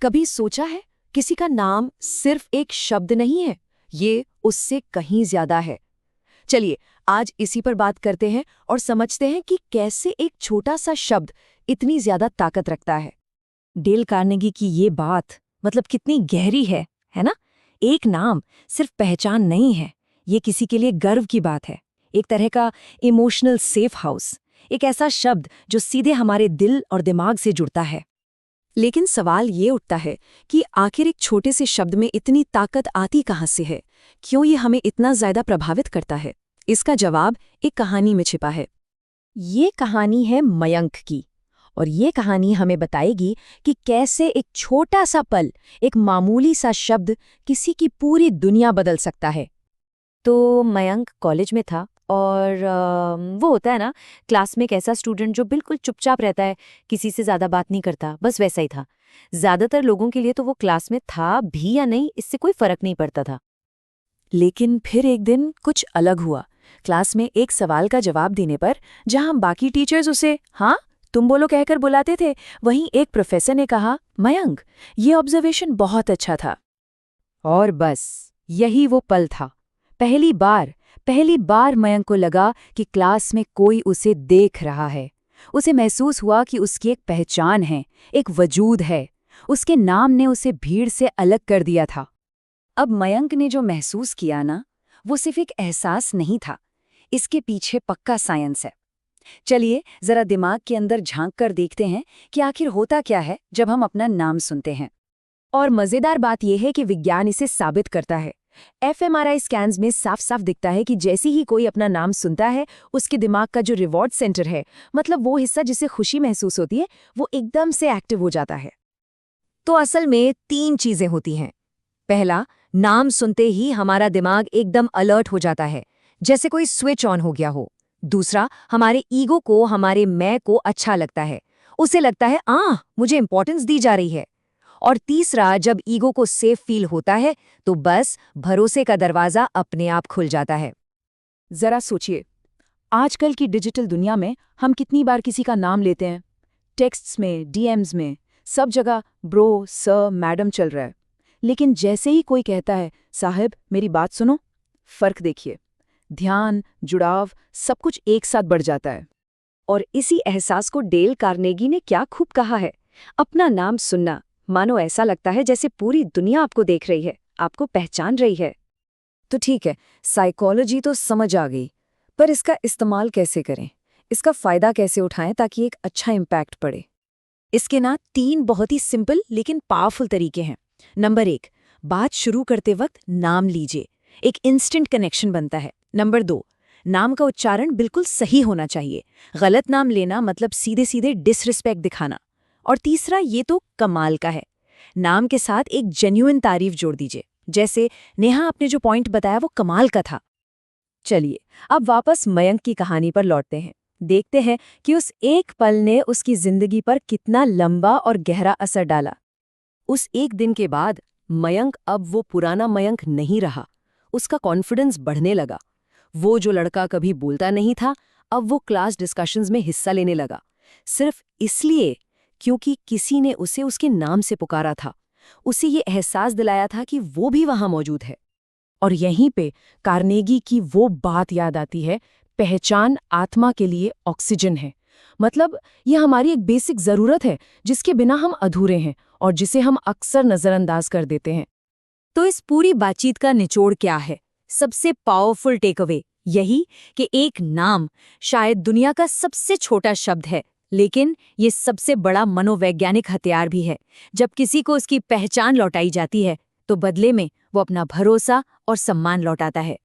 कभी सोचा है किसी का नाम सिर्फ एक शब्द नहीं है, ये उससे कहीं ज्यादा है। चलिए आज इसी पर बात करते हैं और समझते हैं कि कैसे एक छोटा सा शब्द इतनी ज्यादा ताकत रखता है। डेल कार्नेगी की ये बात मतलब कितनी गहरी है ना? एक नाम सिर्फ पहचान नहीं है, ये किसी के लिए गर्व की बात है। एक तरह का इमोशनल सेफ हाउस, एक ऐसा शब्द जो सीधे हमारे दिल और दिमाग से जुड़ता है। लेकिन सवाल ये उठता है कि आखिर एक छोटे से शब्द में इतनी ताकत आती कहाँ से है? क्यों ये हमें इतना ज्यादा प्रभावित करता है? इसका जवाब एक कहानी में छिपा है। ये कहानी है मयंक की, और ये कहानी हमें बताएगी कि कैसे एक छोटा सा पल, एक मामूली सा शब्द किसी की पूरी दुनिया बदल सकता है। तो मयंक कॉलेज में था और वो होता है ना, क्लास में एक ऐसा स्टूडेंट जो बिल्कुल चुपचाप रहता है, किसी से ज़्यादा बात नहीं करता, बस वैसा ही था। ज़्यादातर लोगों के लिए तो वो क्लास में था भी या नहीं, इससे कोई फर्क नहीं पड़ता था। लेकिन फिर एक दिन कुछ अलग हुआ। क्लास में एक सवाल का जवाब देने पर जहां बाकी टीचर्स उसे हाँ तुम बोलो कहकर बुलाते थे, वहीं एक प्रोफेसर ने कहा, मयंक ये ऑब्जर्वेशन बहुत अच्छा था। और बस यही वो पल था। पहली बार मयंक को लगा कि क्लास में कोई उसे देख रहा है। उसे महसूस हुआ कि उसकी एक पहचान है, एक वजूद है। उसके नाम ने उसे भीड़ से अलग कर दिया था। अब मयंक ने जो महसूस किया ना, वो सिर्फ एक एहसास नहीं था, इसके पीछे पक्का साइंस है। चलिए जरा दिमाग के अंदर झांक कर देखते हैं कि आखिर होता क्या है जब हम अपना नाम सुनते हैं। और मजेदार बात यह है कि विज्ञान इसे साबित करता है। fMRI स्कैन्स में साफ साफ दिखता है कि जैसे ही कोई अपना नाम सुनता है, उसके दिमाग का जो रिवॉर्ड सेंटर है, मतलब वो हिस्सा जिसे खुशी महसूस होती है, वो एकदम से एक्टिव हो जाता है। तो असल में 3 चीजें होती हैं। पहला, नाम सुनते ही हमारा दिमाग एकदम अलर्ट हो जाता है, जैसे कोई स्विच ऑन हो गया हो। दूसरा, हमारे ईगो को, हमारे मैं को अच्छा लगता है, उसे लगता है मुझे इंपॉर्टेंस दी जा रही है। और तीसरा, जब ईगो को सेफ फील होता है तो बस भरोसे का दरवाजा अपने आप खुल जाता है। जरा सोचिए, आजकल की डिजिटल दुनिया में हम कितनी बार किसी का नाम लेते हैं? टेक्स्ट्स में, डीएम्स में, सब जगह ब्रो, सर, मैडम चल रहा है। लेकिन जैसे ही कोई कहता है साहब मेरी बात सुनो, फर्क देखिए। ध्यान, जुड़ाव, सब कुछ एक साथ बढ़ जाता है। और इसी एहसास को डेल कार्नेगी ने क्या खूब कहा है, अपना नाम सुनना मानो ऐसा लगता है जैसे पूरी दुनिया आपको देख रही है, आपको पहचान रही है। तो ठीक है, साइकोलॉजी तो समझ आ गई, पर इसका इस्तेमाल कैसे करें, इसका फायदा कैसे उठाएं ताकि एक अच्छा इम्पैक्ट पड़े? इसके ना 3 बहुत ही सिंपल लेकिन पावरफुल तरीके हैं। नंबर 1, बात शुरू करते वक्त नाम लीजिए, एक इंस्टेंट कनेक्शन बनता है। नंबर 2, नाम का उच्चारण बिल्कुल सही होना चाहिए, गलत नाम लेना मतलब सीधे सीधे डिसरिस्पेक्ट दिखाना। और तीसरा, ये तो कमाल का है, नाम के साथ एक जेन्युइन तारीफ जोड़ दीजिए, जैसे नेहा आपने जो पॉइंट बताया वो कमाल का था। चलिए अब वापस मयंक की कहानी पर लौटते हैं, देखते हैं कि उस एक पल ने उसकी जिंदगी पर कितना लंबा और गहरा असर डाला। उस एक दिन के बाद मयंक अब वो पुराना मयंक नहीं रहा। उसका कॉन्फिडेंस बढ़ने लगा। वो जो लड़का कभी बोलता नहीं था, अब वो क्लास डिस्कशंस में हिस्सा लेने लगा, सिर्फ इसलिए क्योंकि किसी ने उसे उसके नाम से पुकारा था। उसे ये एहसास दिलाया था कि वो भी वहां मौजूद है। और यहीं पे कार्नेगी की वो बात याद आती है, पहचान आत्मा के लिए ऑक्सीजन है। मतलब ये हमारी एक बेसिक ज़रूरत है जिसके बिना हम अधूरे हैं और जिसे हम अक्सर नज़रअंदाज कर देते हैं। तो इस पूरी बातचीत का निचोड़ क्या है? सबसे पावरफुल टेकअवे यही कि एक नाम शायद दुनिया का सबसे छोटा शब्द है, लेकिन ये सबसे बड़ा मनोवैज्ञानिक हथियार भी है। जब किसी को उसकी पहचान लौटाई जाती है तो बदले में वो अपना भरोसा और सम्मान लौटाता है।